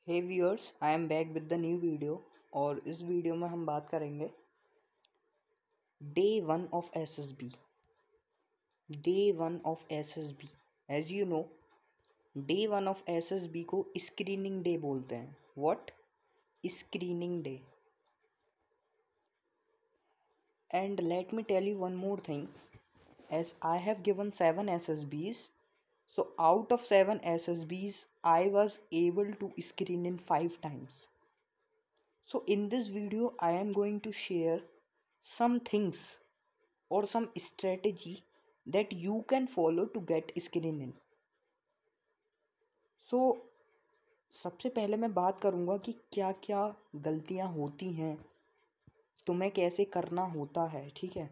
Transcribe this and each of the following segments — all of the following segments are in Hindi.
Hey viewers, I am back with the new video. और इस वीडियो में हम बात करेंगे day one of SSB. Day one of SSB, as you know, day one of SSB को स्क्रीनिंग डे बोलते हैं। What? Screening day. And let me tell you one more thing, as I have given 7 SSBs, so out of 7 SSBs I was able to screen in 5 times. So in this video I am going to share some things or some strategy that you can follow to get screen in. So सबसे पहले मैं बात करूँगा कि क्या क्या गलतियाँ होती हैं, तुम्हें कैसे करना होता है। ठीक है,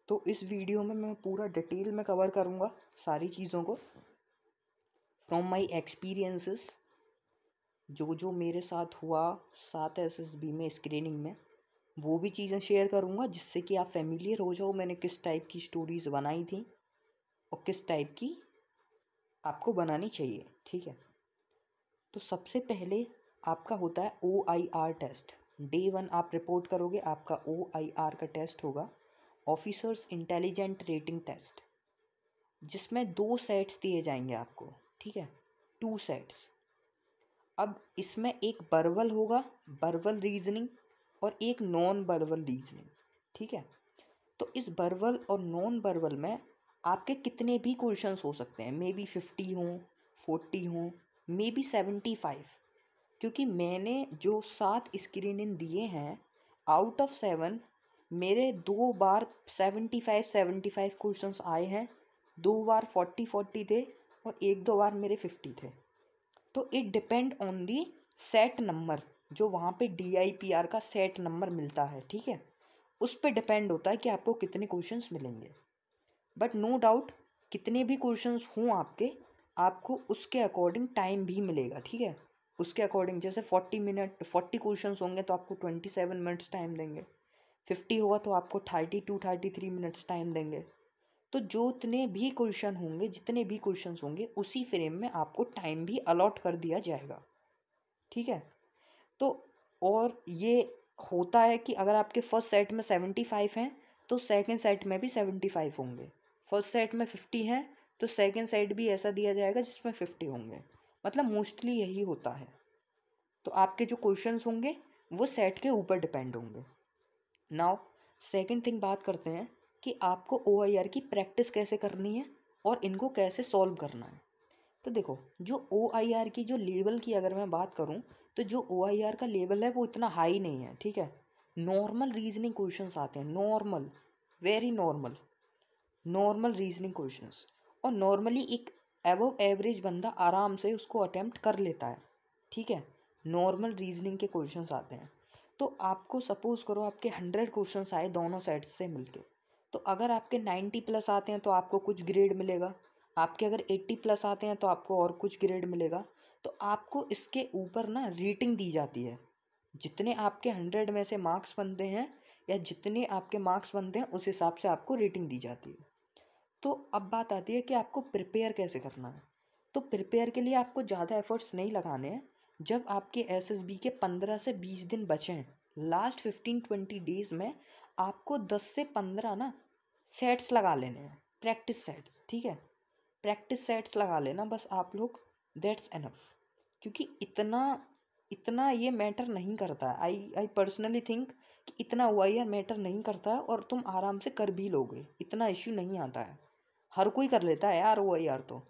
तो इस वीडियो में मैं पूरा डिटेल में कवर करूँगा सारी चीज़ों को फ्रॉम माई एक्सपीरियंसेस, जो मेरे साथ हुआ 7 SSB में स्क्रीनिंग में, वो भी चीज़ें शेयर करूँगा जिससे कि आप फेमिलियर हो जाओ मैंने किस टाइप की स्टोरीज़ बनाई थी और किस टाइप की आपको बनानी चाहिए। ठीक है, तो सबसे पहले आपका होता है OIR टेस्ट। डे वन आप रिपोर्ट करोगे, आपका OIR का टेस्ट होगा, ऑफिसर्स इंटेलिजेंट रेटिंग टेस्ट, जिसमें 2 सेट्स दिए जाएंगे आपको। ठीक है, 2 सेट्स। अब इसमें एक वर्बल होगा, वर्बल रीजनिंग, और एक नॉन वर्बल रीजनिंग। ठीक है, तो इस वर्बल और नॉन वर्बल में आपके कितने भी क्वेश्चंस हो सकते हैं, मे बी 50 हों, 40 हों, मे बी 75, क्योंकि मैंने जो 7 स्क्रीनिंग दिए हैं आउट ऑफ 7 मेरे 2 बार 75 क्वेश्चंस आए हैं, 2 बार 40 थे और 1-2 बार मेरे 50 थे। तो it depend on the set number, जो वहाँ पे DIPR का सेट नंबर मिलता है। ठीक है, उस पर डिपेंड होता है कि आपको कितने क्वेश्चंस मिलेंगे। बट नो डाउट, कितने भी क्वेश्चंस हों आपको उसके अकॉर्डिंग टाइम भी मिलेगा। ठीक है, उसके अकॉर्डिंग, जैसे 40 क्वेश्चंस होंगे तो आपको 27 मिनट्स टाइम देंगे, 50 होगा तो आपको 33 मिनट्स टाइम देंगे। तो जितने भी क्वेश्चन होंगे, जितने भी क्वेश्चंस होंगे, उसी फ्रेम में आपको टाइम भी अलॉट कर दिया जाएगा। ठीक है, तो और ये होता है कि अगर आपके फर्स्ट सेट में 75 हैं तो सेकंड सेट में भी 75 होंगे। फर्स्ट सेट में 50 हैं तो सेकंड सेट भी ऐसा दिया जाएगा जिसमें 50 होंगे। मतलब मोस्टली यही होता है। तो आपके जो क्वेश्चंस होंगे वो सेट के ऊपर डिपेंड होंगे। नाउ सेकंड थिंग बात करते हैं कि आपको OIR की प्रैक्टिस कैसे करनी है और इनको कैसे सॉल्व करना है। तो देखो, जो OIR की जो लेवल की अगर मैं बात करूं, तो जो OIR का लेवल है वो इतना हाई नहीं है। ठीक है, नॉर्मल रीजनिंग क्वेश्चंस आते हैं, normal, very normal, normal reasoning questions, और नॉर्मली एक एबव एवरेज बंदा आराम से उसको अटेम्प्ट कर लेता है। ठीक है, नॉर्मल रीजनिंग के क्वेश्चंस आते हैं। तो आपको सपोज करो आपके 100 क्वेश्चंस आए दोनों साइड से मिलके, तो अगर आपके 90 प्लस आते हैं तो आपको कुछ ग्रेड मिलेगा, आपके अगर 80 प्लस आते हैं तो आपको और कुछ ग्रेड मिलेगा। तो आपको इसके ऊपर ना रेटिंग दी जाती है, जितने आपके 100 में से मार्क्स बनते हैं या जितने आपके मार्क्स बनते हैं उस हिसाब से आपको रेटिंग दी जाती है। तो अब बात आती है कि आपको प्रिपेयर कैसे करना है। तो प्रिपेयर के लिए आपको ज़्यादा एफर्ट्स नहीं लगाने हैं। जब आपके SSB के 15 से 20 दिन बचे हैं, लास्ट 15-20 डेज़ में आपको 10 से 15 ना सेट्स लगा लेने हैं, प्रैक्टिस सेट्स। ठीक है, प्रैक्टिस सेट्स लगा लेना बस आप लोग, दैट्स एनफ। क्योंकि इतना इतना ये मैटर नहीं करता है। आई पर्सनली थिंक कि इतना OIR मैटर नहीं करता है और तुम आराम से कर भी लोगे, इतना इश्यू नहीं आता है, हर कोई कर लेता है यार OIR तो।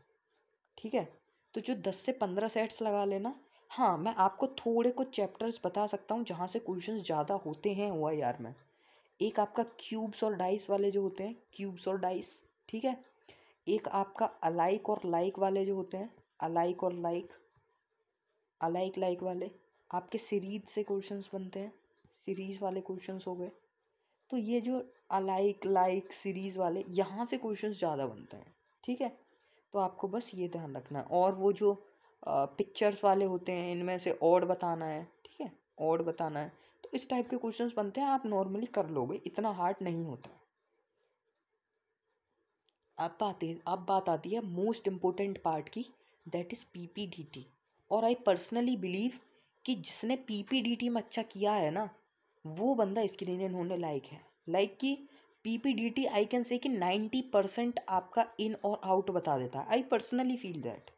ठीक है, तो जो 10 से 15 सेट्स लगा लेना। हाँ, मैं आपको थोड़े कुछ चैप्टर्स बता सकता हूँ जहाँ से क्वेश्चंस ज़्यादा होते हैं OIR में। एक आपका क्यूब्स और डाइस वाले जो होते हैं, क्यूब्स और डाइस। ठीक है, एक आपका अलाइक और लाइक वाले जो होते हैं, अलाइक और लाइक, अलाइक लाइक वाले आपके सीरीज से क्वेश्चंस बनते हैं, सीरीज वाले क्वेश्चंस हो गए। तो ये जो अलाइक लाइक सीरीज वाले, यहाँ से क्वेश्चंस ज़्यादा बनते हैं। ठीक है, तो आपको बस ये ध्यान रखना है। और वो जो पिक्चर्स वाले होते हैं, इनमें से ऑड बताना है। ठीक है, ऑड बताना है, तो इस टाइप के क्वेश्चंस बनते हैं, आप नॉर्मली कर लोगे, इतना हार्ड नहीं होता। अब बात आती है मोस्ट इम्पोर्टेंट पार्ट की, दैट इज़ PPDT और आई पर्सनली बिलीव कि जिसने पीपीडीटी में अच्छा किया है ना, वो बंदा स्क्रीन इन होने लायक है। लाइक कि पीपीडीटी आई कैन से कि 90% आपका इन और आउट बता देता है। आई पर्सनली फील दैट,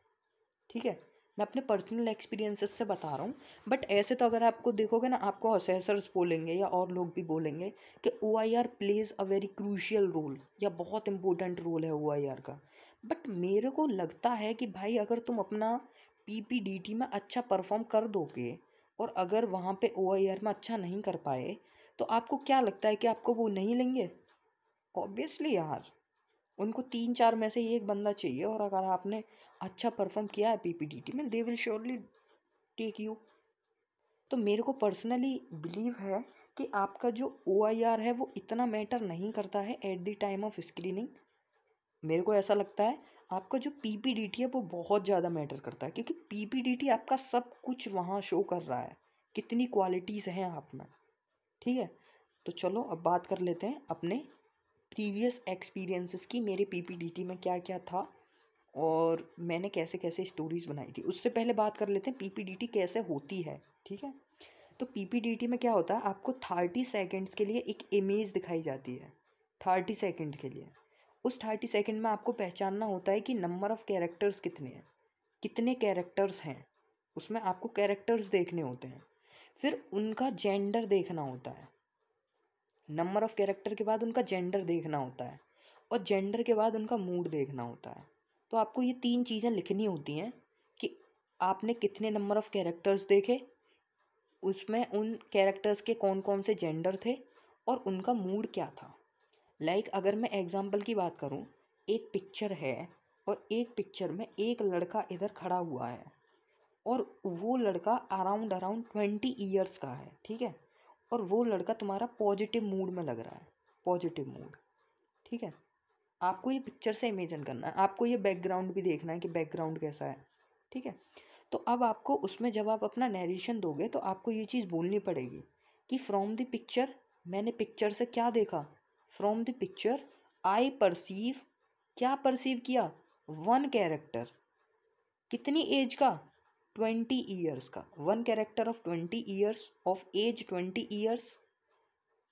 ठीक है, मैं अपने पर्सनल एक्सपीरियंसेस से बता रहा हूँ। बट ऐसे तो अगर आपको देखोगे ना, आपको असेसर्स बोलेंगे या और लोग भी बोलेंगे कि OIR plays a very crucial role, या बहुत इंपॉर्टेंट रोल है OIR का। बट मेरे को लगता है कि भाई अगर तुम अपना पीपीडीटी में अच्छा परफॉर्म कर दोगे और अगर वहाँ पे OIR में अच्छा नहीं कर पाए, तो आपको क्या लगता है कि आपको वो नहीं लेंगे? ऑब्वियसली यार, उनको 3-4 में से एक बंदा चाहिए, और अगर आपने अच्छा परफॉर्म किया है पीपीडीटी में, they will surely take you. तो मेरे को पर्सनली बिलीव है कि आपका जो OIR है वो इतना मैटर नहीं करता है at the time of screening. मेरे को ऐसा लगता है आपका जो पीपीडीटी है वो बहुत ज़्यादा मैटर करता है, क्योंकि पीपीडीटी आपका सब कुछ वहाँ शो कर रहा है, कितनी क्वालिटीज़ हैं आप में, ठीक है। तो चलो अब बात कर लेते हैं अपने प्रीवियस एक्सपीरियंसेस की, मेरे पीपीडीटी में क्या क्या था और मैंने कैसे कैसे स्टोरीज़ बनाई थी। उससे पहले बात कर लेते हैं पीपीडीटी कैसे होती है, ठीक है। तो पीपीडीटी में क्या होता है, आपको 30 सेकेंड्स के लिए एक इमेज दिखाई जाती है, 30 सेकेंड के लिए। उस 30 सेकेंड में आपको पहचानना होता है कि नंबर ऑफ़ कैरेक्टर्स कितने हैं, कितने कैरेक्टर्स हैं, उसमें आपको कैरेक्टर्स देखने होते हैं। फिर उनका जेंडर देखना होता है, नंबर ऑफ़ कैरेक्टर के बाद उनका जेंडर देखना होता है, और जेंडर के बाद उनका मूड देखना होता है। तो आपको ये 3 चीज़ें लिखनी होती हैं कि आपने कितने नंबर ऑफ़ कैरेक्टर्स देखे, उसमें उन कैरेक्टर्स के कौन कौन से जेंडर थे और उनका मूड क्या था। लाइक अगर मैं एग्जांपल की बात करूं, एक पिक्चर है और एक पिक्चर में एक लड़का इधर खड़ा हुआ है और वो लड़का अराउंड अराउंड 20 ईयर्स का है, ठीक है, और वो लड़का तुम्हारा पॉजिटिव मूड में लग रहा है, पॉजिटिव मूड, ठीक है। आपको ये पिक्चर से इमेजिन करना है, आपको ये बैकग्राउंड भी देखना है कि बैकग्राउंड कैसा है, ठीक है। तो अब आपको उसमें जब आप अपना नरेशन दोगे तो आपको ये चीज़ बोलनी पड़ेगी कि फ्रॉम द पिक्चर, मैंने पिक्चर से क्या देखा, from the picture I perceive, क्या परसीव किया, वन कैरेक्टर, कितनी एज का, 20 ईयर्स का, one character of 20 years, of age 20 years,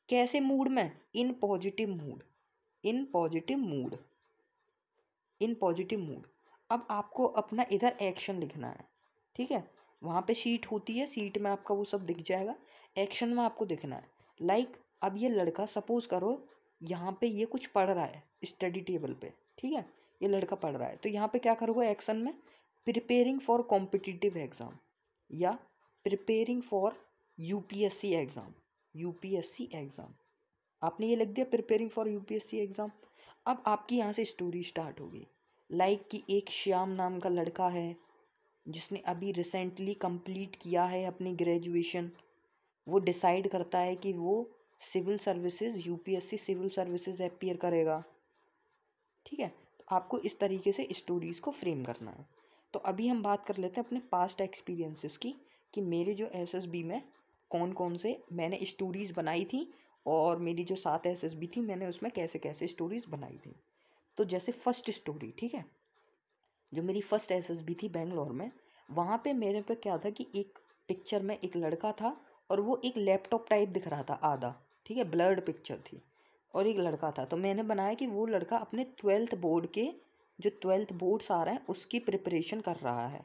कैसे मूड में, in positive mood, in positive mood, in positive mood. अब आपको अपना इधर एक्शन लिखना है, ठीक है। वहाँ पे शीट होती है, सीट में आपका वो सब दिख जाएगा, एक्शन में आपको दिखना है। लाइक अब ये लड़का सपोज करो यहाँ पे ये कुछ पढ़ रहा है स्टडी टेबल पे, ठीक है, ये लड़का पढ़ रहा है, तो यहाँ पे क्या करोगे एक्शन में, प्रिपेयरिंग फॉर कॉम्पिटिटिव एग्ज़ाम या preparing for UPSC exam, UPSC exam, आपने ये लिख दिया प्रिपेयरिंग फॉर यूपीएससी एग्ज़ाम। अब आपकी यहाँ से स्टोरी स्टार्ट होगी। लाइक कि एक श्याम नाम का लड़का है जिसने अभी रिसेंटली कंप्लीट किया है अपनी ग्रेजुएशन। वो डिसाइड करता है कि वो civil services, UPSC civil services appear करेगा, ठीक है। तो आपको इस तरीके से स्टोरीज़ को फ्रेम करना है। तो अभी हम बात कर लेते हैं अपने पास्ट एक्सपीरियंसेस की, कि मेरे जो एसएसबी में कौन कौन से मैंने स्टोरीज़ बनाई थी, और मेरी जो 7 एसएसबी थी मैंने उसमें कैसे कैसे स्टोरीज़ बनाई थी। तो जैसे फर्स्ट स्टोरी, ठीक है, जो मेरी फर्स्ट एसएसबी थी बेंगलोर में, वहाँ पे मेरे पे क्या था कि एक पिक्चर में एक लड़का था और वो एक लैपटॉप टाइप दिख रहा था आधा, ठीक है, ब्लर्ड पिक्चर थी, और एक लड़का था। तो मैंने बनाया कि वो लड़का अपने 12th बोर्ड के, जो 12th बोर्ड्स आ रहे हैं उसकी प्रिपरेशन कर रहा है।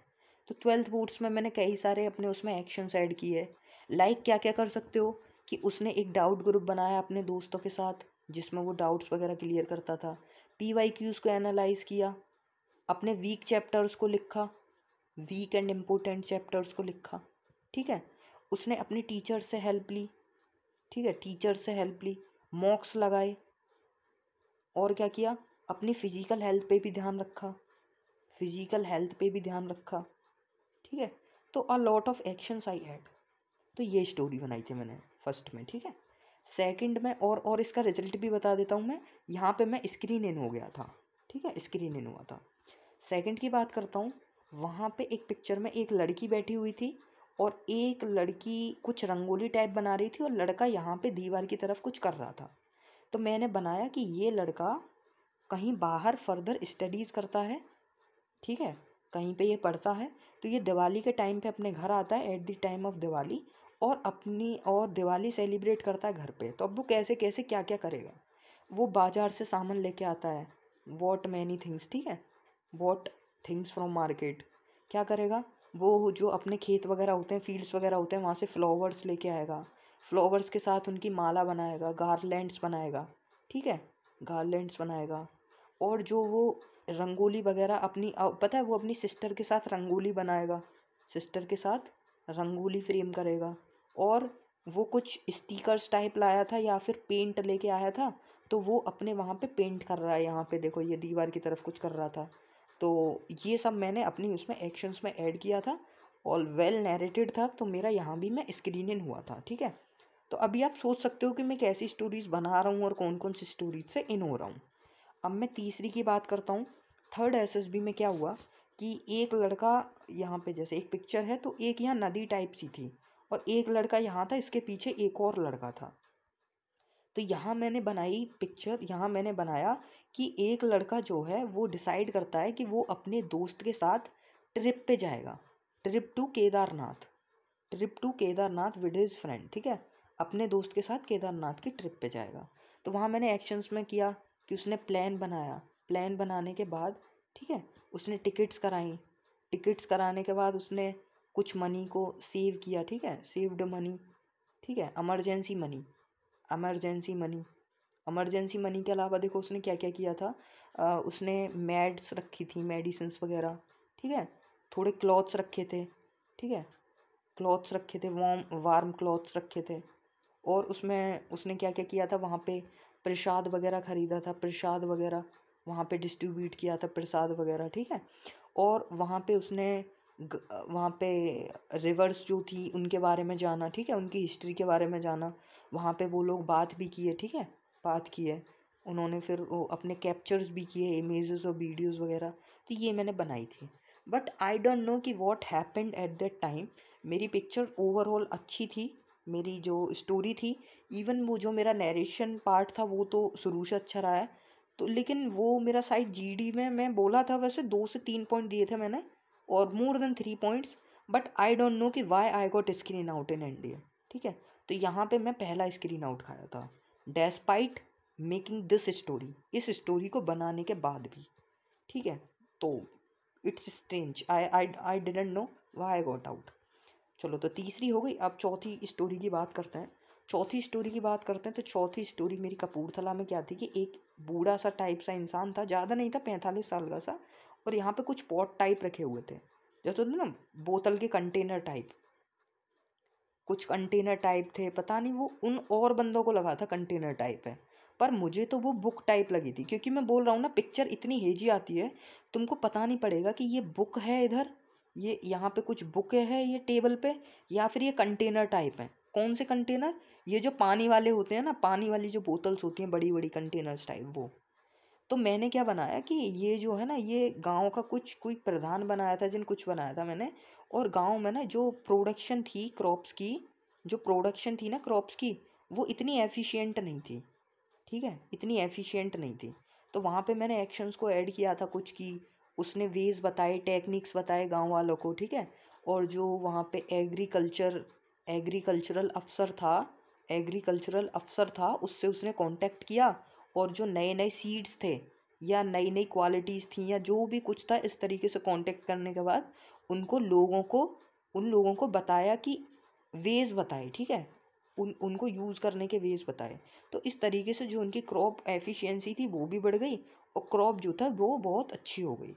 तो 12th बोर्ड्स में मैंने कई सारे अपने उसमें एक्शंस ऐड किए। लाइक क्या क्या कर सकते हो कि उसने एक डाउट ग्रुप बनाया अपने दोस्तों के साथ जिसमें वो डाउट्स वगैरह क्लियर करता था, PYQs को एनालाइज किया, अपने वीक चैप्टर्स को लिखा, वीक एंड इम्पोर्टेंट चैप्टर्स को लिखा, ठीक है। उसने अपनी टीचर से हेल्प ली, ठीक है, टीचर से हेल्प ली, मॉक्स लगाए, और क्या किया, अपनी फ़िज़िकल हेल्थ पे भी ध्यान रखा, फ़िज़िकल हेल्थ पे भी ध्यान रखा, ठीक है। तो a lot of actions I had. तो ये स्टोरी बनाई थी मैंने फर्स्ट में, ठीक है। सेकंड में और इसका रिजल्ट भी बता देता हूँ मैं। यहाँ पे मैं स्क्रीन इन हो गया था, ठीक है, स्क्रीन इन हुआ था। सेकंड की बात करता हूँ, वहाँ पे एक पिक्चर में एक लड़की बैठी हुई थी और एक लड़की कुछ रंगोली टाइप बना रही थी और लड़का यहाँ पे दीवार की तरफ कुछ कर रहा था। तो मैंने बनाया कि ये लड़का कहीं बाहर फर्दर स्टडीज़ करता है, ठीक है, कहीं पे ये पढ़ता है। तो ये दिवाली के टाइम पे अपने घर आता है at the time of Diwali, और दिवाली सेलिब्रेट करता है घर पे। तो अब वो कैसे कैसे क्या क्या करेगा, वो बाज़ार से सामान लेके आता है, वॉट मैनी थिंग्स, ठीक है, वॉट थिंग्स फ्रॉम मार्केट। क्या करेगा, वो जो अपने खेत वगैरह होते हैं, फील्ड्स वगैरह होते हैं, वहाँ से फ्लावर्स लेके आएगा, फ्लावर्स के साथ उनकी माला बनाएगा, गारलैंड्स बनाएगा, ठीक है, गारलैंड्स बनाएगा। और जो वो रंगोली वगैरह अपनी पता है, वो अपनी सिस्टर के साथ रंगोली बनाएगा, सिस्टर के साथ रंगोली फ्रेम करेगा। और वो कुछ स्टिकर्स टाइप लाया था या फिर पेंट लेके आया था, तो वो अपने वहाँ पे पेंट कर रहा है, यहाँ पे देखो ये दीवार की तरफ कुछ कर रहा था। तो ये सब मैंने अपनी उसमें एक्शंस में ऐड किया था, और वेल नैरेटेड था, तो मेरा यहाँ भी मैं स्क्रीन इन हुआ था, ठीक है। तो अभी आप सोच सकते हो कि मैं कैसी स्टोरीज़ बना रहा हूँ और कौन कौन सी स्टोरीज से इन हो रहा हूँ। अब मैं तीसरी की बात करता हूँ। थर्ड एसएसबी में क्या हुआ कि एक लड़का, यहाँ पे जैसे एक पिक्चर है तो एक यहाँ नदी टाइप सी थी, और एक लड़का यहाँ था, इसके पीछे एक और लड़का था। तो यहाँ मैंने बनाई पिक्चर, यहाँ मैंने बनाया कि एक लड़का जो है वो डिसाइड करता है कि वो अपने दोस्त के साथ ट्रिप पे जाएगा, trip to Kedarnath, trip to Kedarnath with his friend, ठीक है, अपने दोस्त के साथ केदारनाथ की ट्रिप पे जाएगा। तो वहाँ मैंने एक्शंस में किया कि उसने प्लान बनाया, प्लान बनाने के बाद, ठीक है, उसने टिकट्स कराई, टिकट्स कराने के बाद उसने कुछ मनी को सेव किया, ठीक है, सेव्ड मनी, ठीक है, emergency money, emergency money, emergency money के अलावा देखो उसने क्या क्या किया था। उसने मैड्स रखी थी, मेडिसिन्स वगैरह, ठीक है, थोड़े क्लॉथ्स रखे थे, ठीक है, क्लॉथ्स रखे थे, वार्म वार्म क्लॉथ्स रखे थे। और उसमें उसने क्या क्या किया था, वहाँ पे प्रसाद वगैरह ख़रीदा था, प्रसाद वगैरह वहाँ पे डिस्ट्रीब्यूट किया था, प्रसाद वगैरह, ठीक है। और वहाँ पे उसने वहाँ पे रिवर्स जो थी उनके बारे में जाना, ठीक है, उनकी हिस्ट्री के बारे में जाना। वहाँ पे वो लोग बात भी किए, ठीक है, बात की है उन्होंने, फिर वो अपने कैप्चर्स भी किए, इमेजेस और वीडियोस वगैरह। तो ये मैंने बनाई थी। बट आई डोंट नो कि what happened at that time. मेरी पिक्चर ओवरऑल अच्छी थी, मेरी जो स्टोरी थी, इवन वो जो मेरा नरेशन पार्ट था वो तो शुरू से अच्छा रहा है। तो लेकिन वो मेरा शायद जीडी में मैं बोला था वैसे 2 से 3 पॉइंट दिए थे मैंने, और more than 3 points. But I don't know कि why I got screen out in India, ठीक है। तो यहाँ पे मैं पहला स्क्रीन आउट खाया था, डेस्पाइट मेकिंग दिस स्टोरी, इस स्टोरी को बनाने के बाद भी, ठीक है। तो it's strange, I didn't know why I got out. चलो तो तीसरी हो गई। अब चौथी स्टोरी की बात करते हैं। चौथी स्टोरी की बात करते हैं तो चौथी स्टोरी मेरी कपूरथला में क्या थी कि एक बूढ़ा सा टाइप सा इंसान था, ज़्यादा नहीं था, 45 साल का सा। और यहाँ पे कुछ पॉट टाइप रखे हुए थे, जैसे होते ना बोतल के कंटेनर टाइप, कुछ कंटेनर टाइप थे, पता नहीं वो उन और बंदों को लगा था कंटेनर टाइप है, पर मुझे तो वो बुक टाइप लगी थी। क्योंकि मैं बोल रहा हूँ ना, पिक्चर इतनी हेजी आती है, तुमको पता नहीं पड़ेगा कि ये बुक है इधर, ये यहाँ पे कुछ बुक है ये टेबल पे, या फिर ये कंटेनर टाइप है। कौन से कंटेनर, ये जो पानी वाले होते हैं ना, पानी वाली जो बोतल्स होती हैं बड़ी बड़ी कंटेनर्स टाइप, वो। तो मैंने क्या बनाया कि ये जो है ना, ये गांव का कुछ कोई प्रधान बनाया था, जिन कुछ बनाया था मैंने। और गांव में ना जो प्रोडक्शन थी क्रॉप्स की, जो प्रोडक्शन थी ना क्रॉप्स की, वो इतनी एफिशिएंट नहीं थी, ठीक है, इतनी एफिशिएंट नहीं थी। तो वहाँ पे मैंने एक्शंस को ऐड किया था कुछ की, उसने वेज बताए, टेक्निक्स बताए गांव वालों को, ठीक है। और जो वहाँ पे एग्रीकल्चरल अफसर था, एग्रीकल्चरल अफसर था, उससे उसने कांटेक्ट किया। और जो नए नए सीड्स थे या नई नई क्वालिटीज़ थी या जो भी कुछ था, इस तरीके से कांटेक्ट करने के बाद उनको लोगों को उन लोगों को बताया कि वेज बताए, ठीक है, उनको यूज़ करने के वेज बताए। तो इस तरीके से जो उनकी क्रॉप एफिशिएंसी थी वो भी बढ़ गई, और क्रॉप जो था वो बहुत अच्छी हो गई।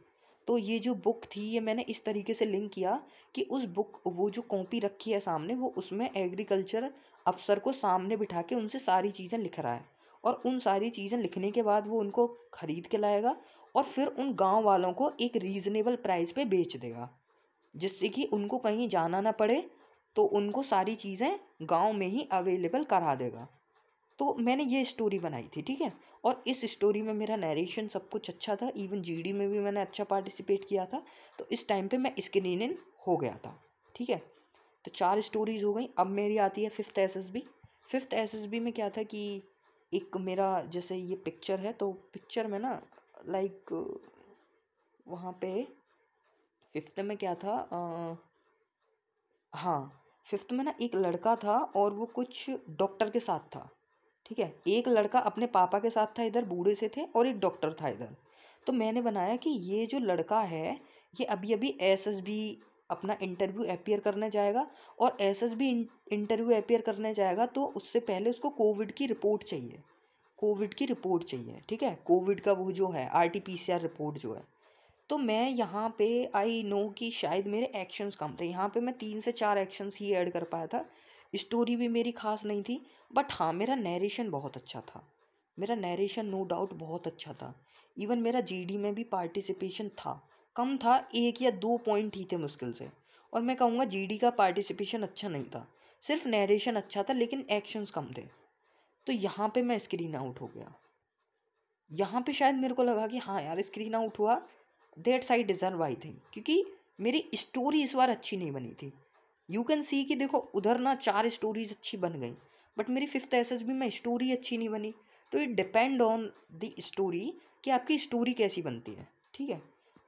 तो ये जो बुक थी, ये मैंने इस तरीके से लिंक किया कि उस बुक, वो जो कॉपी रखी है सामने, वो उसमें एग्रीकल्चर अफसर को सामने बिठा के उनसे सारी चीज़ें लिख रहा है। और उन सारी चीज़ें लिखने के बाद वो उनको ख़रीद के लाएगा, और फिर उन गांव वालों को एक रीज़नेबल प्राइस पे बेच देगा, जिससे कि उनको कहीं जाना ना पड़े, तो उनको सारी चीज़ें गांव में ही अवेलेबल करा देगा। तो मैंने ये स्टोरी बनाई थी, ठीक है। और इस स्टोरी में मेरा नरेशन सब कुछ अच्छा था, इवन जीडी में भी मैंने अच्छा पार्टिसिपेट किया था। तो इस टाइम पे मैं स्क्रीन इन हो गया था, ठीक है। तो 4 स्टोरीज हो गई। अब मेरी आती है फिफ्थ एसएसबी। फिफ्थ एसएसबी में क्या था कि एक मेरा, जैसे ये पिक्चर है, तो पिक्चर में ना लाइक वहाँ पे फिफ्थ में क्या था, हाँ फिफ्थ में ना एक लड़का था और वो कुछ डॉक्टर के साथ था। ठीक है, एक लड़का अपने पापा के साथ था इधर, बूढ़े से थे, और एक डॉक्टर था इधर। तो मैंने बनाया कि ये जो लड़का है ये अभी अभी एसएसबी अपना इंटरव्यू अपीयर करने जाएगा, और एसएसबी इंटरव्यू अपीयर करने जाएगा तो उससे पहले उसको कोविड की रिपोर्ट चाहिए, कोविड की रिपोर्ट चाहिए। ठीक है, कोविड का वो जो है आरटीपीसीआर रिपोर्ट जो है। तो मैं यहाँ पे आई नो कि शायद मेरे एक्शंस कम थे, यहाँ पे मैं 3 से 4 एक्शंस ही ऐड कर पाया था। स्टोरी भी मेरी खास नहीं थी, बट हाँ मेरा नरेशन बहुत अच्छा था, मेरा नरेशन नो डाउट बहुत अच्छा था। इवन मेरा जीडी में भी पार्टिसिपेशन था, कम था, 1 या 2 पॉइंट ही थे मुश्किल से। और मैं कहूँगा जीडी का पार्टिसिपेशन अच्छा नहीं था, सिर्फ नरेशन अच्छा था लेकिन एक्शंस कम थे। तो यहाँ पे मैं स्क्रीन आउट हो गया। यहाँ पे शायद मेरे को लगा कि हाँ यार स्क्रीन आउट हुआ, that's I deserve I think, क्योंकि मेरी स्टोरी इस बार अच्छी नहीं बनी थी। यू कैन सी कि देखो उधर ना 4 स्टोरीज अच्छी बन गई, बट मेरी फिफ्थ एसएसबी में स्टोरी अच्छी नहीं बनी। तो it depend on the story कि आपकी स्टोरी कैसी बनती है। ठीक है,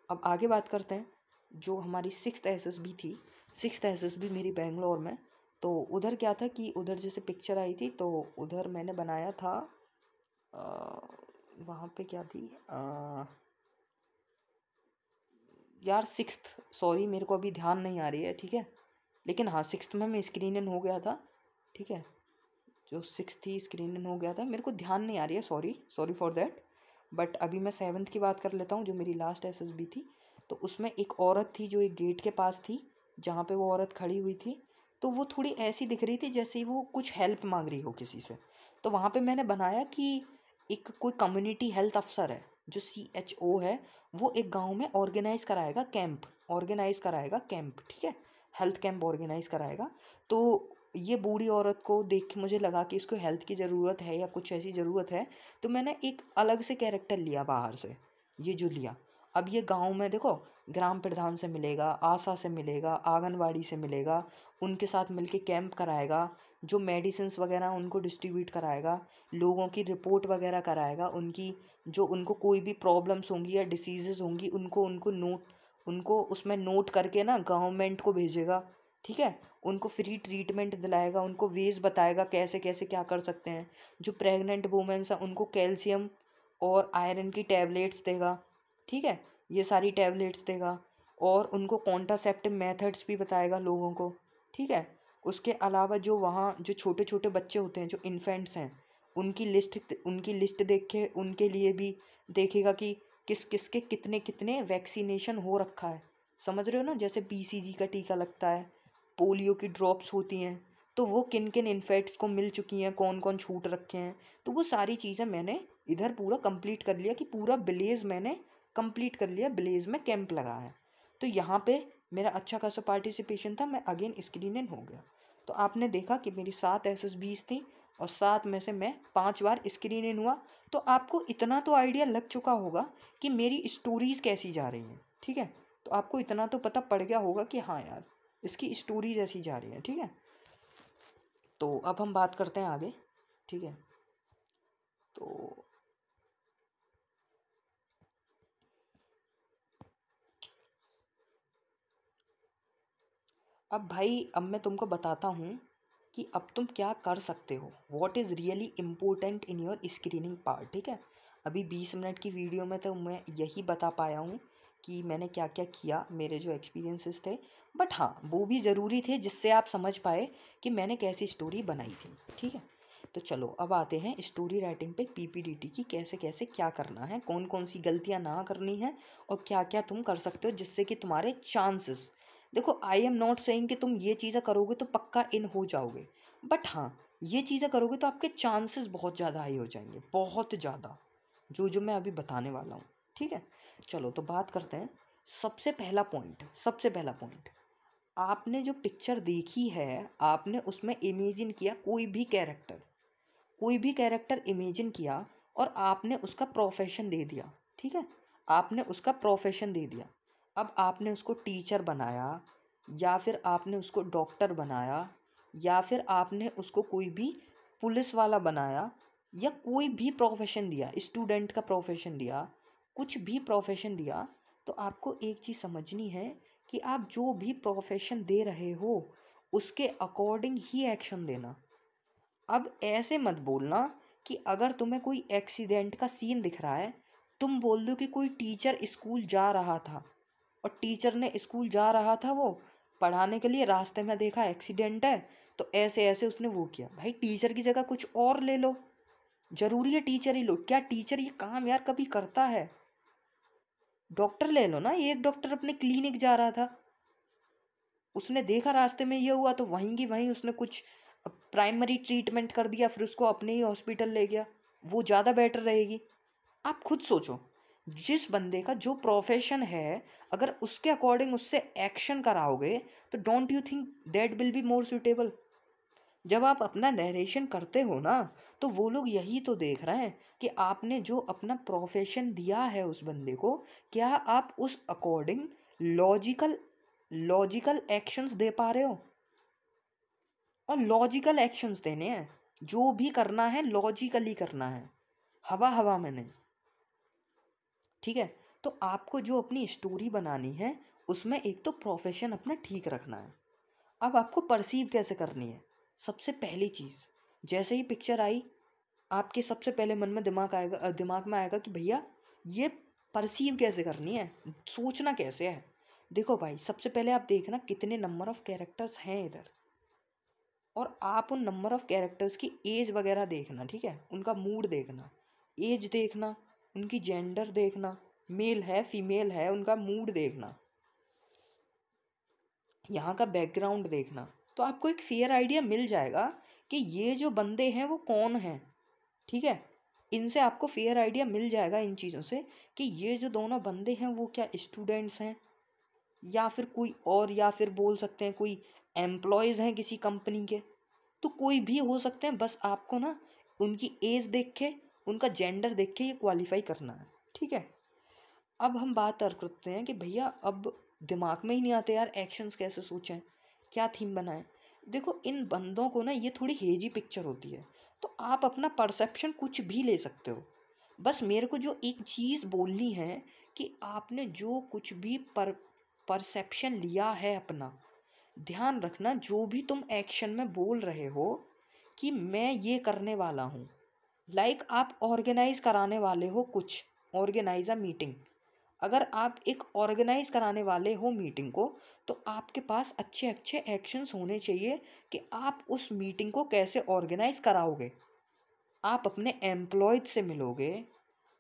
अब आगे बात करते हैं। जो हमारी सिक्स्थ एसएसबी थी, सिक्स्थ एसएसबी मेरी बेंगलोर में। तो उधर क्या था कि उधर जैसे पिक्चर आई थी तो उधर मैंने बनाया था, वहाँ पे क्या थी, यार सिक्स्थ, सॉरी मेरे को अभी ध्यान नहीं आ रही है। ठीक है, लेकिन हाँ सिक्स्थ में मैं स्क्रीन इन हो गया था। ठीक है, जो सिक्स थी स्क्रीन इन हो गया था, मेरे को ध्यान नहीं आ रही है, sorry sorry for that. But अभी मैं सेवन्थ की बात कर लेता हूँ जो मेरी लास्ट एसएसबी थी। तो उसमें एक औरत थी जो एक गेट के पास थी, जहाँ पे वो औरत खड़ी हुई थी। तो वो थोड़ी ऐसी दिख रही थी जैसे वो कुछ हेल्प मांग रही हो किसी से। तो वहाँ पे मैंने बनाया कि एक कोई कम्युनिटी हेल्थ अफसर है जो CHO है, वो एक गांव में ऑर्गेनाइज कराएगा कैंप, ऑर्गेनाइज कराएगा कैंप। ठीक है, हेल्थ कैंप ऑर्गेनाइज कराएगा। तो ये बूढ़ी औरत को देख के मुझे लगा कि इसको हेल्थ की ज़रूरत है या कुछ ऐसी ज़रूरत है। तो मैंने एक अलग से कैरेक्टर लिया बाहर से, ये जो लिया। अब ये गांव में देखो, ग्राम प्रधान से मिलेगा, आशा से मिलेगा, आंगनवाड़ी से मिलेगा, उनके साथ मिलके कैंप कराएगा, जो मेडिसिन्स वगैरह उनको डिस्ट्रीब्यूट कराएगा, लोगों की रिपोर्ट वगैरह कराएगा, उनकी जो उनको कोई भी प्रॉब्लम्स होंगी या डिसीजेज होंगी उनको उनको नोट, उनको उसमें नोट करके ना गवर्नमेंट को भेजेगा। ठीक है, उनको फ्री ट्रीटमेंट दिलाएगा, उनको वेज बताएगा कैसे कैसे क्या कर सकते हैं। जो प्रेग्नेंट वुमेन्स हैं उनको कैल्शियम और आयरन की टैबलेट्स देगा। ठीक है, ये सारी टैबलेट्स देगा, और उनको कॉन्ट्रासेप्टिव मेथड्स भी बताएगा लोगों को। ठीक है, उसके अलावा जो वहाँ जो छोटे छोटे बच्चे होते हैं जो इन्फेंट्स हैं, उनकी लिस्ट देख के उनके लिए भी देखेगा कि किस किस के कितने कितने वैक्सीनेशन हो रखा है। समझ रहे हो ना, जैसे BCG का टीका लगता है, पोलियो की ड्रॉप्स होती हैं, तो वो किन किन इन्फेक्ट्स को मिल चुकी हैं, कौन कौन छूट रखे हैं। तो वो सारी चीज़ें मैंने इधर पूरा कंप्लीट कर लिया कि पूरा विलेज मैंने कंप्लीट कर लिया, विलेज में कैंप लगा है। तो यहाँ पे मेरा अच्छा खासा पार्टिसिपेशन था, मैं अगेन स्क्रीन इन हो गया। तो आपने देखा कि मेरी 7 SSBs थी और 7 में से मैं 5 बार स्क्रीन इन हुआ। तो आपको इतना तो आइडिया लग चुका होगा कि मेरी स्टोरीज़ कैसी जा रही हैं। ठीक है, तो आपको इतना तो पता पड़ गया होगा कि हाँ यार इसकी स्टोरीज ऐसी जा रही है। ठीक है, तो अब हम बात करते हैं आगे। ठीक है, तो अब भाई अब मैं तुमको बताता हूँ कि अब तुम क्या कर सकते हो, what is really important in your screening part. ठीक है, अभी 20 मिनट की वीडियो में तो मैं यही बता पाया हूँ कि मैंने क्या क्या किया, मेरे जो एक्सपीरियंसेस थे। बट हाँ वो भी ज़रूरी थे जिससे आप समझ पाए कि मैंने कैसी स्टोरी बनाई थी। ठीक है, तो चलो अब आते हैं स्टोरी राइटिंग पे, PPDT की कैसे कैसे क्या करना है, कौन कौन सी गलतियाँ ना करनी है, और क्या क्या तुम कर सकते हो जिससे कि तुम्हारे चांसेस, देखो आई एम नॉट सेइंग कि तुम ये चीज़ें करोगे तो पक्का इन हो जाओगे, बट हाँ ये चीज़ें करोगे तो आपके चांसेस बहुत ज़्यादा हाई हो जाएंगे, बहुत ज़्यादा, जो जो मैं अभी बताने वाला हूँ। ठीक है, चलो तो बात करते हैं। सबसे पहला पॉइंट, आपने जो पिक्चर देखी है आपने उसमें इमेजिन किया कोई भी कैरेक्टर, कोई भी कैरेक्टर इमेजिन किया और आपने उसका प्रोफेशन दे दिया। ठीक है, आपने उसका प्रोफेशन दे दिया। अब आपने उसको टीचर बनाया, या फिर आपने उसको डॉक्टर बनाया, या फिर आपने उसको कोई भी पुलिस वाला बनाया, या कोई भी प्रोफेशन दिया, स्टूडेंट का प्रोफेशन दिया, कुछ भी प्रोफेशन दिया। तो आपको एक चीज़ समझनी है कि आप जो भी प्रोफेशन दे रहे हो उसके अकॉर्डिंग ही एक्शन देना। अब ऐसे मत बोलना कि अगर तुम्हें कोई एक्सीडेंट का सीन दिख रहा है, तुम बोल दो कि कोई टीचर स्कूल जा रहा था और टीचर ने स्कूल जा रहा था वो पढ़ाने के लिए, रास्ते में देखा एक्सीडेंट है तो ऐसे ऐसे उसने वो किया। भाई टीचर की जगह कुछ और ले लो, जरूरी है टीचर ही लो? क्या टीचर ये काम यार कभी करता है? डॉक्टर ले लो ना, एक डॉक्टर अपने क्लिनिक जा रहा था, उसने देखा रास्ते में ये हुआ तो वहीं की वहीं उसने कुछ प्राइमरी ट्रीटमेंट कर दिया, फिर उसको अपने ही हॉस्पिटल ले गया, वो ज़्यादा बेटर रहेगी। आप खुद सोचो, जिस बंदे का जो प्रोफेशन है अगर उसके अकॉर्डिंग उससे एक्शन कराओगे तो don't you think that will be more suitable? जब आप अपना नरेशन करते हो ना तो वो लोग यही तो देख रहे हैं कि आपने जो अपना प्रोफेशन दिया है उस बंदे को, क्या आप उस अकॉर्डिंग लॉजिकल लॉजिकल एक्शंस दे पा रहे हो? और लॉजिकल एक्शंस देने हैं, जो भी करना है लॉजिकली करना है, हवा हवा में नहीं। ठीक है, तो आपको जो अपनी स्टोरी बनानी है उसमें एक तो प्रोफेशन अपना ठीक रखना है। अब आपको परसीव कैसे करनी है? सबसे पहली चीज़, जैसे ही पिक्चर आई आपके सबसे पहले मन में दिमाग में आएगा कि भैया ये परसीव कैसे करनी है, सोचना कैसे है। देखो भाई, सबसे पहले आप देखना कितने नंबर ऑफ कैरेक्टर्स हैं इधर, और आप उन नंबर ऑफ कैरेक्टर्स की एज वगैरह देखना। ठीक है, उनका मूड देखना, एज देखना, उनकी जेंडर देखना, मेल है फीमेल है, उनका मूड देखना, यहाँ का बैकग्राउंड देखना। तो आपको एक फेयर आइडिया मिल जाएगा कि ये जो बंदे हैं वो कौन हैं। ठीक है, इनसे आपको फेयर आइडिया मिल जाएगा इन चीज़ों से कि ये जो दोनों बंदे हैं वो क्या स्टूडेंट्स हैं या फिर कोई और, या फिर बोल सकते हैं कोई एम्प्लॉयज़ हैं किसी कंपनी के। तो कोई भी हो सकते हैं, बस आपको ना उनकी एज देख के, उनका जेंडर देख के ये क्वालिफाई करना है। ठीक है, अब हम बात और करते हैं कि भैया अब दिमाग में ही नहीं आते यार एक्शंस कैसे सोचें, क्या थीम बनाएं। देखो, इन बंदों को ना ये थोड़ी हेजी पिक्चर होती है, तो आप अपना परसेप्शन कुछ भी ले सकते हो। बस मेरे को जो एक चीज़ बोलनी है कि आपने जो कुछ भी परसेप्शन लिया है अपना, ध्यान रखना जो भी तुम एक्शन में बोल रहे हो कि मैं ये करने वाला हूँ, लाइक आप ऑर्गेनाइज कराने वाले हो कुछ, ऑर्गेनाइज अ मीटिंग। अगर आप एक ऑर्गेनाइज कराने वाले हो मीटिंग को, तो आपके पास अच्छे अच्छे एक्शंस होने चाहिए कि आप उस मीटिंग को कैसे ऑर्गेनाइज कराओगे। आप अपने एम्प्लॉयज से मिलोगे,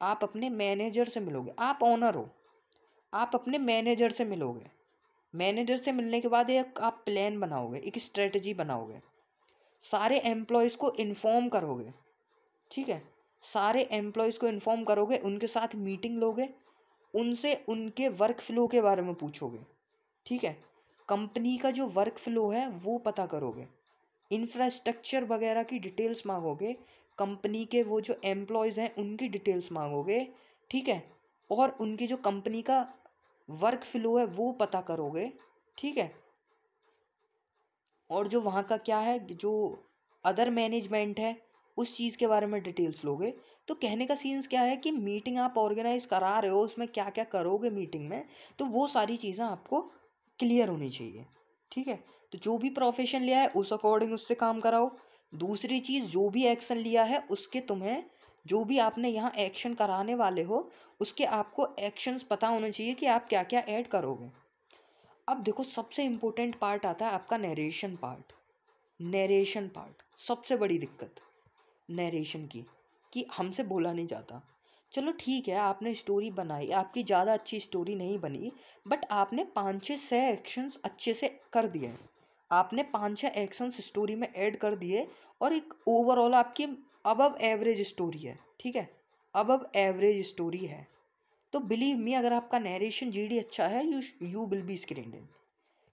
आप अपने मैनेजर से मिलोगे, आप ओनर हो, आप अपने मैनेजर से मिलोगे। मैनेजर से मिलने के बाद एक आप प्लान बनाओगे, एक स्ट्रेटजी बनाओगे, सारे एम्प्लॉयज़ को इन्फॉर्म करोगे। ठीक है, सारे एम्प्लॉयज़ को इन्फॉर्म करोगे, उनके साथ मीटिंग लोगे, उनसे उनके वर्क फ्लो के बारे में पूछोगे। ठीक है, कंपनी का जो वर्क फ्लो है वो पता करोगे, इंफ्रास्ट्रक्चर वगैरह की डिटेल्स मांगोगे, कंपनी के वो जो एम्प्लॉयज़ हैं उनकी डिटेल्स मांगोगे। ठीक है, और उनकी जो कंपनी का वर्क फ्लो है वो पता करोगे। ठीक है, और जो वहाँ का क्या है, जो अदर मैनेजमेंट है उस चीज़ के बारे में डिटेल्स लोगे। तो कहने का सीन्स क्या है कि मीटिंग आप ऑर्गेनाइज करा रहे हो, उसमें क्या क्या करोगे मीटिंग में, तो वो सारी चीज़ें आपको क्लियर होनी चाहिए। ठीक है, तो जो भी प्रोफेशन लिया है उस अकॉर्डिंग उससे काम कराओ। दूसरी चीज़, जो भी एक्शन लिया है उसके तुम्हें, जो भी आपने यहाँ एक्शन कराने वाले हो उसके आपको एक्शंस पता होने चाहिए कि आप क्या क्या ऐड करोगे। अब देखो, सबसे इम्पोर्टेंट पार्ट आता है आपका नरेशन पार्ट। नरेशन पार्ट सबसे बड़ी दिक्कत नरेशन की, कि हमसे बोला नहीं जाता। चलो ठीक है, आपने स्टोरी बनाई, आपकी ज़्यादा अच्छी स्टोरी नहीं बनी, बट आपने 5-6 एक्शंस अच्छे से कर दिए, आपने 5-6 एक्शंस स्टोरी में ऐड कर दिए, और एक ओवरऑल आपकी अबव एवरेज स्टोरी है। ठीक है, अबव एवरेज स्टोरी है, तो बिलीव मी, अगर आपका नरेशन जीडी अच्छा है, यू विल बी स्क्रीन्ड इन।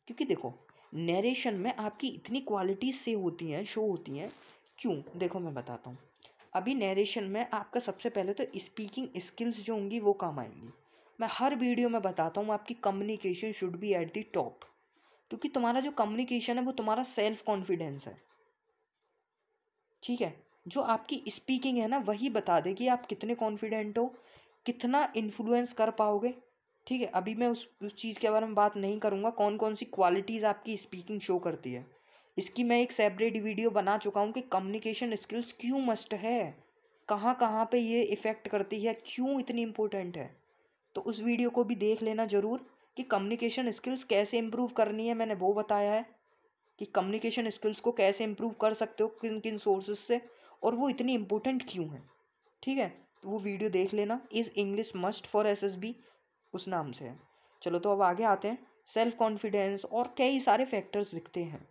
क्योंकि देखो, नरेशन में आपकी इतनी क्वालिटीज से होती हैं, शो होती हैं। क्यों? देखो मैं बताता हूँ। अभी नरेशन में आपका सबसे पहले तो स्पीकिंग स्किल्स जो होंगी वो काम आएंगी। मैं हर वीडियो में बताता हूँ आपकी communication should be at the top, क्योंकि तुम्हारा जो कम्युनिकेशन है वो तुम्हारा सेल्फ कॉन्फिडेंस है। ठीक है, जो आपकी स्पीकिंग है ना वही बता देगी आप कितने कॉन्फिडेंट हो, कितना इन्फ्लुएंस कर पाओगे। ठीक है, अभी मैं उस चीज़ के बारे में बात नहीं करूँगा, कौन कौन सी क्वालिटीज़ आपकी स्पीकिंग शो करती है। इसकी मैं एक सेपरेट वीडियो बना चुका हूँ कि कम्युनिकेशन स्किल्स क्यों मस्ट है, कहाँ कहाँ पे ये इफ़ेक्ट करती है, क्यों इतनी इम्पोर्टेंट है। तो उस वीडियो को भी देख लेना ज़रूर कि कम्युनिकेशन स्किल्स कैसे इम्प्रूव करनी है, मैंने वो बताया है कि कम्युनिकेशन स्किल्स को कैसे इम्प्रूव कर सकते हो, किन किन सोर्सेज से, और वो इतनी इम्पोर्टेंट क्यों है। ठीक है, तो वो वीडियो देख लेना, is English must for SSB, उस नाम से है। चलो तो अब आगे आते हैं। सेल्फ कॉन्फिडेंस और कई सारे फैक्टर्स दिखते हैं।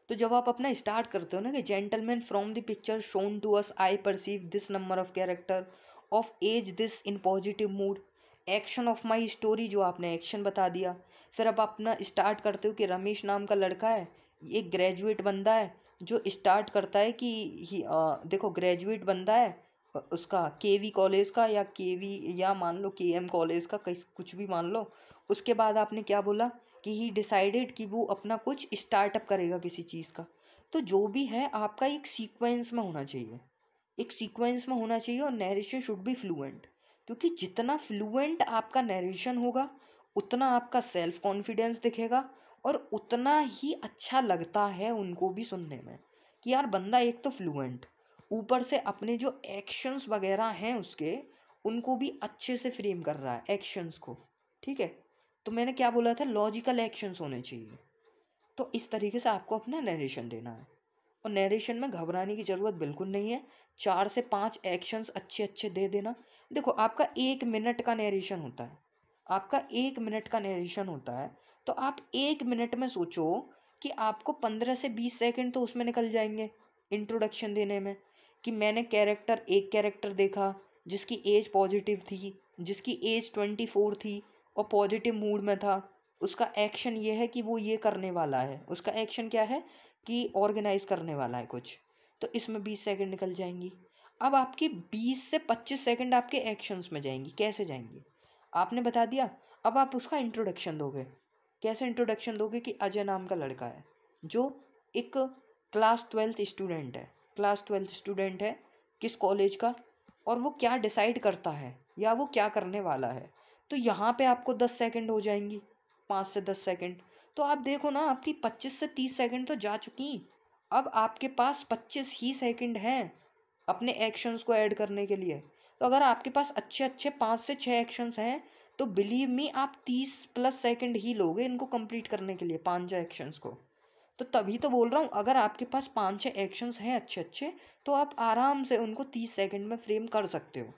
तो जब आप अपना स्टार्ट करते हो ना कि gentleman from the picture shown to us I perceive this number of character of age this in positive mood action of my story, जो आपने एक्शन बता दिया। फिर अब अपना स्टार्ट करते हो कि रमेश नाम का लड़का है, एक ग्रेजुएट बंदा है, जो स्टार्ट करता है कि देखो ग्रेजुएट बंदा है, उसका केवी कॉलेज का या केवी या मान लो केएम कॉलेज का, कुछ भी मान लो। उसके बाद आपने क्या बोला कि ही डिसाइडेड कि वो अपना कुछ स्टार्टअप करेगा किसी चीज़ का। तो जो भी है आपका एक सीक्वेंस में होना चाहिए, एक सीक्वेंस में होना चाहिए, और नरेशन शुड बी फ्लुएंट, क्योंकि जितना फ्लुएंट आपका नरेशन होगा उतना आपका सेल्फ कॉन्फिडेंस दिखेगा, और उतना ही अच्छा लगता है उनको भी सुनने में कि यार बंदा एक तो फ्लुएंट, ऊपर से अपने जो एक्शंस वगैरह हैं उसके, उनको भी अच्छे से फ्रेम कर रहा है एक्शंस को। ठीक है, तो मैंने क्या बोला था, लॉजिकल एक्शंस होने चाहिए। तो इस तरीके से आपको अपना नरेशन देना है, और नरेशन में घबराने की ज़रूरत बिल्कुल नहीं है। 4 से 5 एक्शंस अच्छे अच्छे दे देना। देखो आपका 1 मिनट का नरेशन होता है, आपका 1 मिनट का नरेशन होता है, तो आप 1 मिनट में सोचो कि आपको 15 से 20 सेकंड तो उसमें निकल जाएंगे इंट्रोडक्शन देने में, कि मैंने एक कैरेक्टर देखा जिसकी एज पॉजिटिव थी, जिसकी एज 24 थी और पॉजिटिव मूड में था। उसका एक्शन ये है कि वो ये करने वाला है, उसका एक्शन क्या है कि ऑर्गेनाइज करने वाला है कुछ, तो इसमें 20 सेकंड निकल जाएंगी। अब आपकी 20 से 25 सेकंड आपके एक्शंस में जाएंगी, कैसे जाएंगी आपने बता दिया। अब आप उसका इंट्रोडक्शन दोगे, कैसे इंट्रोडक्शन दोगे कि अजय नाम का लड़का है जो एक क्लास 12th स्टूडेंट है, किस कॉलेज का, और वो क्या डिसाइड करता है या वो क्या करने वाला है। तो यहाँ पे आपको 10 सेकंड हो जाएंगी, 5 से 10 सेकंड। तो आप देखो ना, आपकी 25 से 30 सेकंड तो जा चुकी। अब आपके पास 25 ही सेकंड हैं अपने एक्शंस को ऐड करने के लिए। तो अगर आपके पास अच्छे अच्छे 5 से 6 एक्शंस हैं, तो बिलीव मी आप 30+ सेकंड ही लोगे इनको कंप्लीट करने के लिए, 5 एक्शंस को। तो तभी तो बोल रहा हूँ, अगर आपके पास 5 6 एक्शंस हैं अच्छे अच्छे, तो आप आराम से उनको 30 सेकंड में फ्रेम कर सकते हो।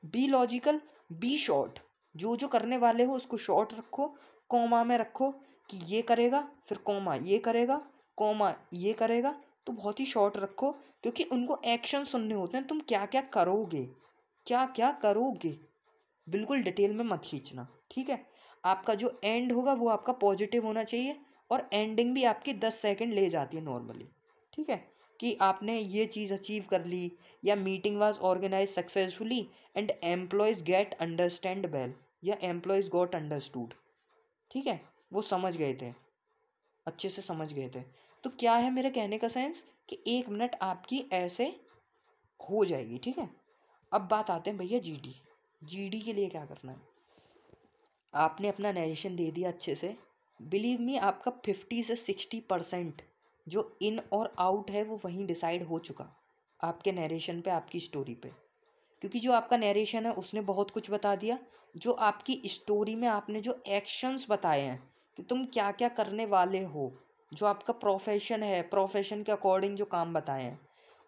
बी लॉजिकल, बी शॉर्ट, जो जो करने वाले हो उसको शॉर्ट रखो, कॉमा में रखो कि ये करेगा, फिर कॉमा ये करेगा, कॉमा ये करेगा। तो बहुत ही शॉर्ट रखो, क्योंकि उनको एक्शन सुनने होते हैं, तुम क्या क्या करोगे, क्या क्या करोगे, बिल्कुल डिटेल में मत खींचना। ठीक है, आपका जो एंड होगा वो आपका पॉजिटिव होना चाहिए, और एंडिंग भी आपकी 10 सेकंड ले जाती है नॉर्मली। ठीक है, कि आपने ये चीज़ अचीव कर ली, या meeting was organise successfully and employees get understand well, या एम्प्लॉयज़ गॉट अंडरस्टूड। ठीक है, वो समझ गए थे, अच्छे से समझ गए थे। तो क्या है मेरे कहने का सेंस, कि 1 मिनट आपकी ऐसे हो जाएगी। ठीक है, अब बात आते हैं भैया जीडी। जीडी के लिए क्या करना है, आपने अपना नरेशन दे दिया अच्छे से। बिलीव मी आपका 50 से 60% जो इन और आउट है वो वहीं डिसाइड हो चुका, आपके नरेशन पे, आपकी स्टोरी पे। क्योंकि जो आपका नरेशन है उसने बहुत कुछ बता दिया, जो आपकी स्टोरी में आपने जो एक्शंस बताए हैं कि तुम क्या क्या करने वाले हो, जो आपका प्रोफेशन है, प्रोफेशन के अकॉर्डिंग जो काम बताए हैं,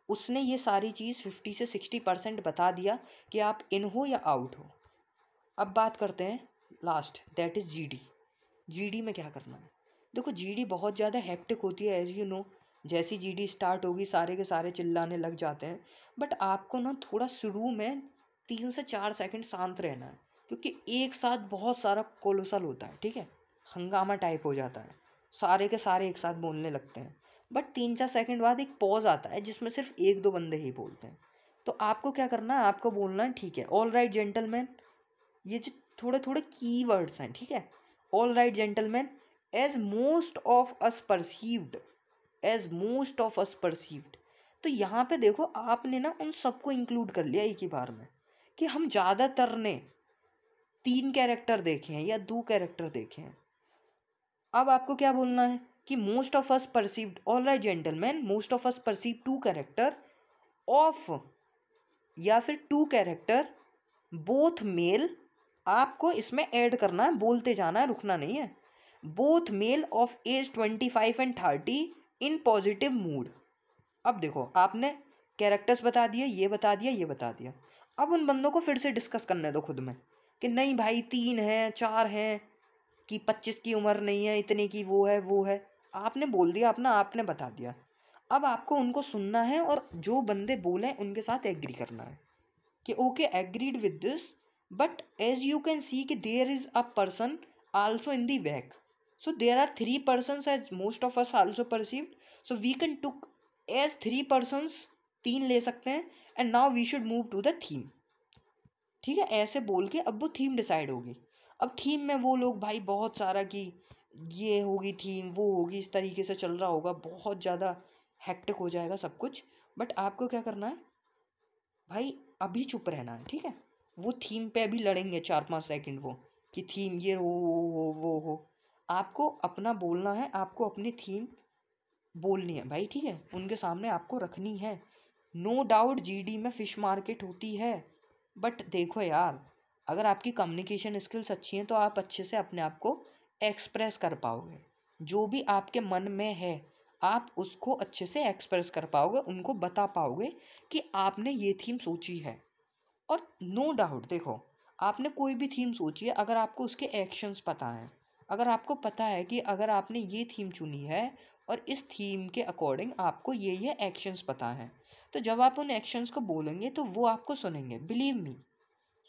उसने ये सारी चीज़ 50 से 60% बता दिया कि आप इन हो या आउट हो। अब बात करते हैं last, that is GD. GD में क्या करना है, देखो जीडी बहुत ज़्यादा हेक्टिक होती है, एज यू नो। जैसी जीडी स्टार्ट होगी सारे के सारे चिल्लाने लग जाते हैं। बट आपको ना थोड़ा शुरू में 3 से 4 सेकंड शांत रहना है, क्योंकि एक साथ बहुत सारा कोलोसल होता है। ठीक है, हंगामा टाइप हो जाता है, सारे के सारे एक साथ बोलने लगते हैं। बट 3 4 सेकंड बाद एक पॉज आता है जिसमें सिर्फ एक दो बंदे ही बोलते हैं। तो आपको क्या करना है, आपको बोलना है ठीक है, ऑल राइट जेंटलमैन, ये जो थोड़े थोड़े कीवर्ड्स हैं। ठीक है, all right gentleman, as most of us perceived, as most of us perceived. तो यहाँ पे देखो आपने ना उन सबको इंक्लूड कर लिया एक ही बार में, कि हम ज़्यादातर ने, 3 कैरेक्टर देखे हैं या 2 कैरेक्टर देखे हैं। अब आपको क्या बोलना है कि most of us perceived, alright gentleman, most of us perceive 2 character of, या फिर 2 कैरेक्टर बोथ मेल। आपको इसमें ऐड करना है, बोलते जाना है, रुकना नहीं है। Both male of age 25 and 30 in positive mood. अब देखो, आपने कैरेक्टर्स बता दिए, ये बता दिया, ये बता दिया। अब उन बंदों को फिर से डिस्कस करने दो खुद में कि नहीं भाई 3 हैं 4 हैं, कि 25 की उम्र नहीं है, इतने की वो है वो है। आपने बोल दिया अपना, आपने बता दिया। अब आपको उनको सुनना है और जो बंदे बोले उनके साथ एग्री करना है कि okay agreed with this, but as you can see कि there is a person also in the back, so there are 3 persons as most of us also perceived, so we can took as 3 persons, 3 ले सकते हैं, and now we should move to the theme. ठीक है, ऐसे बोल के अब वो थीम डिसाइड होगी। अब थीम में वो लोग भाई बहुत सारा कि ये होगी थीम, वो होगी, इस तरीके से चल रहा होगा, बहुत ज़्यादा हेक्टिक हो जाएगा सब कुछ। बट आपको क्या करना है भाई, अभी चुप रहना है। ठीक है, वो थीम पे अभी लड़ेंगे 4-5 सेकंड वो, कि थीम ये हो वो हो। आपको अपना बोलना है, आपको अपनी थीम बोलनी है भाई। ठीक है, उनके सामने आपको रखनी है। नो डाउट जीडी में फिश मार्केट होती है, बट देखो यार, अगर आपकी कम्युनिकेशन स्किल्स अच्छी हैं तो आप अच्छे से अपने आप को एक्सप्रेस कर पाओगे। जो भी आपके मन में है आप उसको अच्छे से एक्सप्रेस कर पाओगे, उनको बता पाओगे कि आपने ये थीम सोची है। और नो डाउट देखो, आपने कोई भी थीम सोची है, अगर आपको उसके एक्शंस पता हैं, अगर आपको पता है कि अगर आपने ये थीम चुनी है और इस थीम के अकॉर्डिंग आपको ये एक्शंस पता हैं, तो जब आप उन एक्शंस को बोलेंगे तो वो आपको सुनेंगे, बिलीव मी,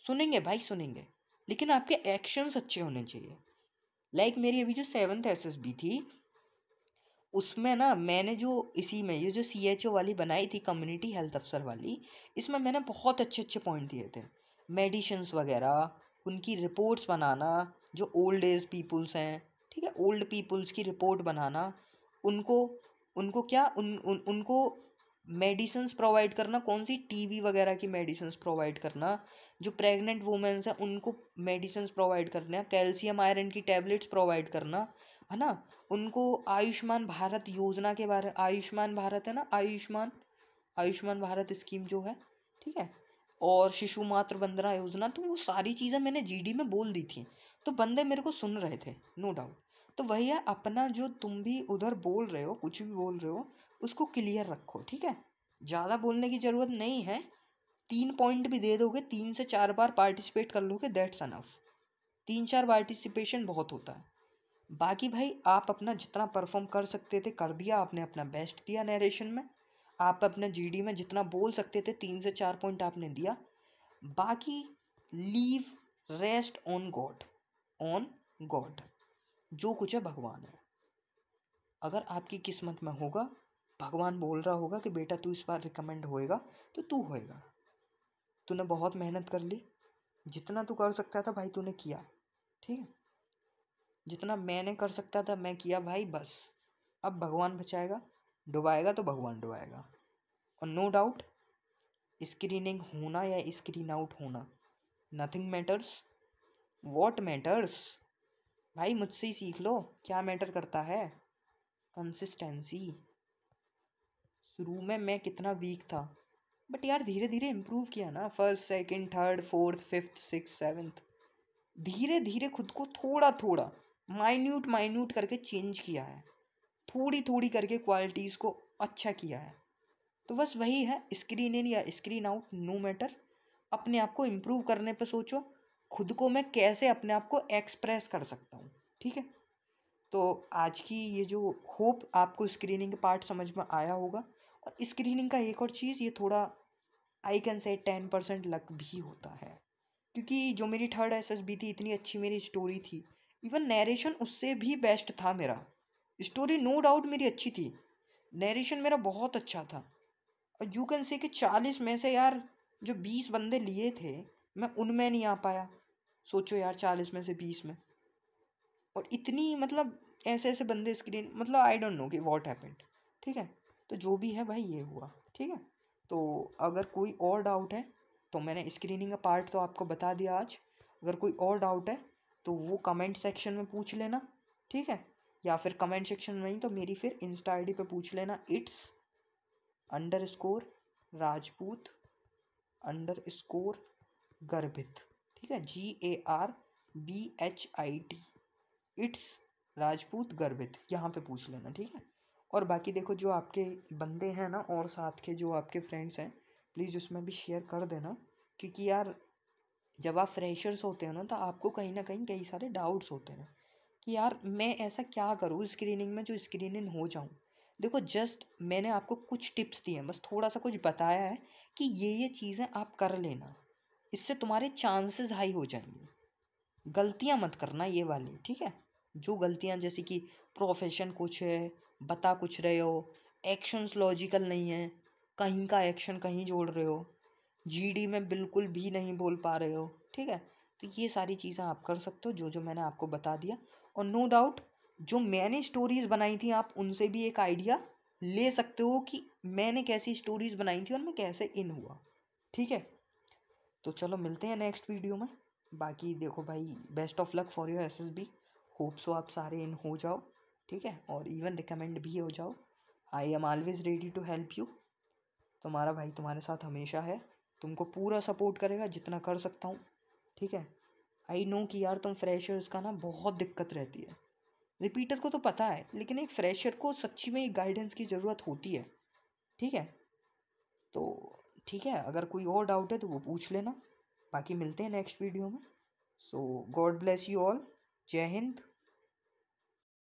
सुनेंगे भाई सुनेंगे। लेकिन आपके एक्शंस अच्छे होने चाहिए। लाइक मेरी अभी जो 7th SSB थी, उसमें ना मैंने जो इसी में ये जो CHO वाली बनाई थी, कम्युनिटी हेल्थ अफसर वाली, इसमें मैंने बहुत अच्छे अच्छे पॉइंट दिए थे। मेडिसिन्स वगैरह, उनकी रिपोर्ट्स बनाना, जो ओल्ड एज पीपल्स हैं, ठीक है, ओल्ड पीपल्स की रिपोर्ट बनाना, उनको उनको क्या उनको मेडिसिन्स प्रोवाइड करना, कौन सी टीबी वगैरह की मेडिसिन्स प्रोवाइड करना, जो प्रेग्नेंट वुमेन्स हैं उनको मेडिसिन्स प्रोवाइड करना, कैल्शियम आयरन की टैबलेट्स प्रोवाइड करना, है ना। उनको आयुष्मान भारत योजना के बारे, आयुष्मान भारत है ना, आयुष्मान भारत स्कीम जो है, ठीक है, और शिशु मातृ वंदना योजना, तो वो सारी चीज़ें मैंने जीडी में बोल दी थी, तो बंदे मेरे को सुन रहे थे, नो डाउट। तो वही है, अपना जो तुम भी उधर बोल रहे हो, कुछ भी बोल रहे हो, उसको क्लियर रखो। ठीक है, ज़्यादा बोलने की ज़रूरत नहीं है। 3 पॉइंट भी दे दोगे, 3 से 4 बार पार्टिसिपेट कर लोगे, दैट्स अनफ। 3-4 पार्टिसिपेशन बहुत होता है। बाकी भाई आप अपना जितना परफॉर्म कर सकते थे कर दिया, आपने अपना बेस्ट दिया नरेशन में। आप अपने जीडी में जितना बोल सकते थे 3 से 4 पॉइंट आपने दिया। बाकी leave rest on God, on God, जो कुछ है भगवान है। अगर आपकी किस्मत में होगा, भगवान बोल रहा होगा कि बेटा तू इस बार रिकमेंड होएगा, तो तू होएगा। तूने बहुत मेहनत कर ली, जितना तू कर सकता था भाई तूने किया, ठीक है, जितना मैंने कर सकता था मैं किया भाई, बस। अब भगवान बचाएगा, डुबाएगा तो भगवान डुबाएगा। और नो डाउट स्क्रीनिंग होना या स्क्रीन आउट होना, नथिंग मैटर्स। वॉट मैटर्स भाई, मुझसे ही सीख लो क्या मैटर करता है, कंसिस्टेंसी। शुरू में मैं कितना वीक था, बट यार धीरे धीरे इम्प्रूव किया ना, first second third fourth fifth six seventh, धीरे धीरे खुद को थोड़ा थोड़ा माइन्यूट माइन्यूट करके चेंज किया है, थोड़ी थोड़ी करके क्वालिटीज़ को अच्छा किया है। तो बस वही है, स्क्रीन इन या स्क्रीन आउट नो मैटर, अपने आप को इम्प्रूव करने पे सोचो, खुद को मैं कैसे अपने आप को एक्सप्रेस कर सकता हूँ। ठीक है, तो आज की ये जो होप आपको स्क्रीनिंग का पार्ट समझ में आया होगा। और स्क्रीनिंग का एक और चीज़, ये थोड़ा आई कैन से 10% लक भी होता है, क्योंकि जो मेरी 3rd SSB थी, इतनी अच्छी मेरी स्टोरी थी, इवन नरेशन उससे भी बेस्ट था मेरा। स्टोरी नो डाउट मेरी अच्छी थी, नरेशन मेरा बहुत अच्छा था। और यू कैन से कि 40 में से यार जो 20 बंदे लिए थे, मैं उनमें नहीं आ पाया। सोचो यार, 40 में से 20 में, और इतनी मतलब ऐसे ऐसे बंदे स्क्रीन, मतलब आई डोंट नो कि व्हाट हैपेंड। ठीक है, तो जो भी है भाई ये हुआ। ठीक है, तो अगर कोई और डाउट है तो मैंने स्क्रीनिंग का पार्ट तो आपको बता दिया आज। अगर कोई और डाउट है तो वो कमेंट सेक्शन में पूछ लेना, ठीक है। या फिर कमेंट सेक्शन में नहीं तो मेरी फिर इंस्टा आईडी पे पूछ लेना, its_राजपूत_गर्भित, ठीक है, GARBHIT, इट्स राजपूत गर्भित, यहाँ पे पूछ लेना, ठीक है। और बाकी देखो जो आपके बंदे हैं ना और साथ के जो आपके फ्रेंड्स हैं, प्लीज़ उसमें भी शेयर कर देना, क्योंकि यार जब आप फ्रेशर्स होते हैं ना तो आपको कहीं ना कहीं कई सारे डाउट्स होते हैं कि यार मैं ऐसा क्या करूँ स्क्रीनिंग में जो स्क्रीनिंग हो जाऊँ। देखो जस्ट मैंने आपको कुछ टिप्स दिए हैं, बस थोड़ा सा कुछ बताया है कि ये चीज़ें आप कर लेना, इससे तुम्हारे चांसेस हाई हो जाएंगे। गलतियाँ मत करना ये वाली, ठीक है। जो गलतियाँ जैसे कि प्रोफेशन कुछ है, बता कुछ रहे हो, एक्शंस लॉजिकल नहीं है, कहीं का एक्शन कहीं जोड़ रहे हो, जीडी में बिल्कुल भी नहीं बोल पा रहे हो, ठीक है। तो ये सारी चीज़ें आप कर सकते हो जो जो मैंने आपको बता दिया। और नो डाउट जो मैंने स्टोरीज़ बनाई थी आप उनसे भी एक आइडिया ले सकते हो कि मैंने कैसी स्टोरीज़ बनाई थी और मैं कैसे इन हुआ, ठीक है। तो चलो मिलते हैं नेक्स्ट वीडियो में। बाकी देखो भाई, best of luck for your SSB, hope so आप सारे इन हो जाओ, ठीक है, और इवन रिकमेंड भी हो जाओ। I am always ready to help you. तुम्हारा भाई तुम्हारे साथ हमेशा है, तुमको पूरा सपोर्ट करेगा जितना कर सकता हूँ, ठीक है। आई नो कि यार तुम फ्रेशर्स का ना बहुत दिक्कत रहती है, रिपीटर को तो पता है, लेकिन एक फ्रेशर को सच्ची में एक गाइडेंस की ज़रूरत होती है, ठीक है। तो ठीक है, अगर कोई और डाउट है तो वो पूछ लेना। बाकी मिलते हैं नेक्स्ट वीडियो में। सो गॉड ब्लेस यू ऑल। जय हिंद।